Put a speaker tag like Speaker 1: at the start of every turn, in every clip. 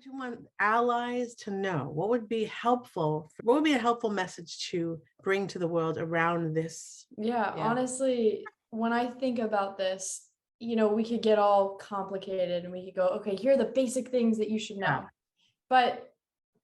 Speaker 1: would you want allies to know? What would be helpful? What would be a helpful message to bring to the world around this?
Speaker 2: Yeah,
Speaker 1: Yeah.
Speaker 2: honestly, when I think about this, we could get all complicated and we could go, okay, here are the basic things that you should
Speaker 1: Yeah.
Speaker 2: know. But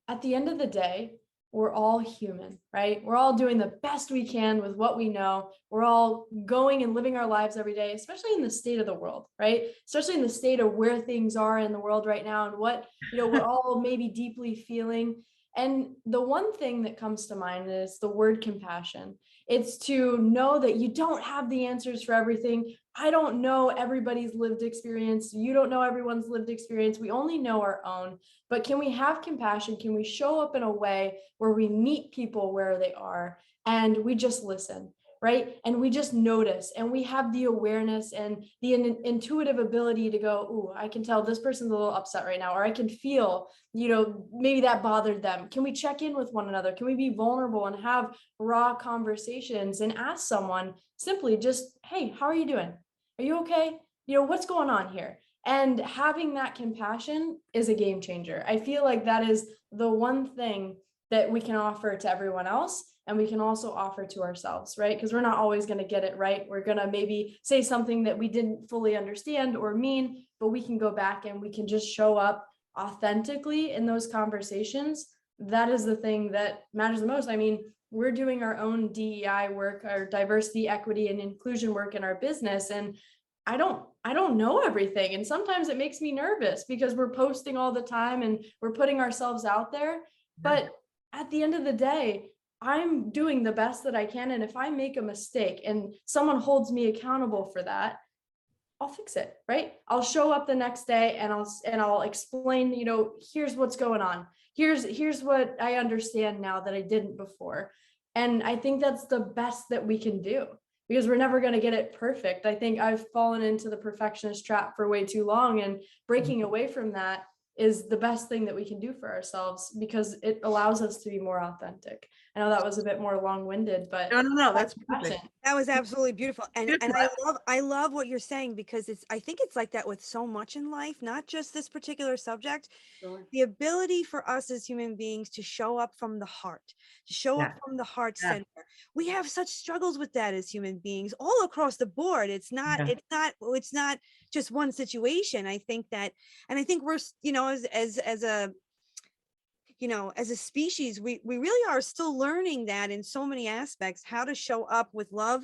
Speaker 2: at the end of the day, we're all human, right? We're all doing the best we can with what we know. We're all going and living our lives every day, especially in the state of the world, right? Especially in the state of where things are in the world right now and what, we're all maybe deeply feeling. And the one thing that comes to mind is the word compassion. It's to know that you don't have the answers for everything. I don't know everybody's lived experience. You don't know everyone's lived experience. We only know our own. But can we have compassion? Can we show up in a way where we meet people where they are and we just listen, right? And we just notice and we have the awareness and the intuitive ability to go, ooh, I can tell this person's a little upset right now, or I can feel, maybe that bothered them. Can we check in with one another? Can we be vulnerable and have raw conversations and ask someone simply just, hey, how are you doing? Are you okay? What's going on here? And having that compassion is a game changer. I feel like that is the one thing that we can offer to everyone else. And we can also offer to ourselves, right? Because we're not always going to get it right. We're going to maybe say something that we didn't fully understand or mean, but we can go back and we can just show up authentically in those conversations. That is the thing that matters the most. I mean, we're doing our own DEI work, our diversity, equity, and inclusion work in our business. And I don't know everything. And sometimes it makes me nervous because we're posting all the time and we're putting ourselves out there. But at the end of the day, I'm doing the best that I can. And if I make a mistake and someone holds me accountable for that, I'll fix it, right? I'll show up the next day and I'll explain, here's what's going on. Here's what I understand now that I didn't before. And I think that's the best that we can do because we're never going to get it perfect. I think I've fallen into the perfectionist trap for way too long, and breaking away from that is the best thing that we can do for ourselves because it allows us to be more authentic. I know that was a bit more long-winded, but
Speaker 1: No, that's perfect.
Speaker 3: That was absolutely beautiful. And
Speaker 1: Beautiful.
Speaker 3: I love what you're saying, because I think it's like that with so much in life, not just this particular subject.
Speaker 2: Sure.
Speaker 3: The ability for us as human beings to show up from the heart, to show up
Speaker 1: Yeah.
Speaker 3: from the heart
Speaker 1: Yeah.
Speaker 3: center. We have such struggles with that as human beings all across the board.
Speaker 1: Yeah.
Speaker 3: It's not just one situation. I think that, and I think we're, as a species, we really are still learning that in so many aspects, how to show up with love,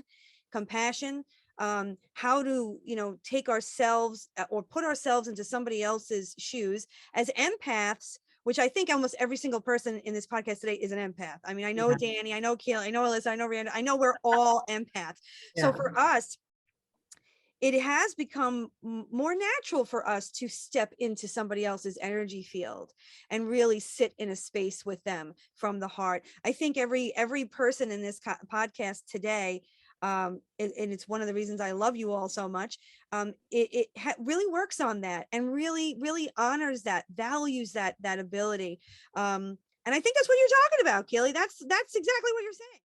Speaker 3: compassion, how to, take ourselves or put ourselves into somebody else's shoes as empaths, which I think almost every single person in this podcast today is an empath. I mean, I know
Speaker 1: Yeah.
Speaker 3: Danny, I know Kayla, I know Alyssa, I know Randa, I know we're all empaths. So
Speaker 1: Yeah.
Speaker 3: for us, it has become more natural for us to step into somebody else's energy field and really sit in a space with them from the heart. I think every person in this podcast today, and it's one of the reasons I love you all so much, really works on that and really honors that, values that ability. And I think that's what you're talking about, Kelly. That's exactly what you're saying.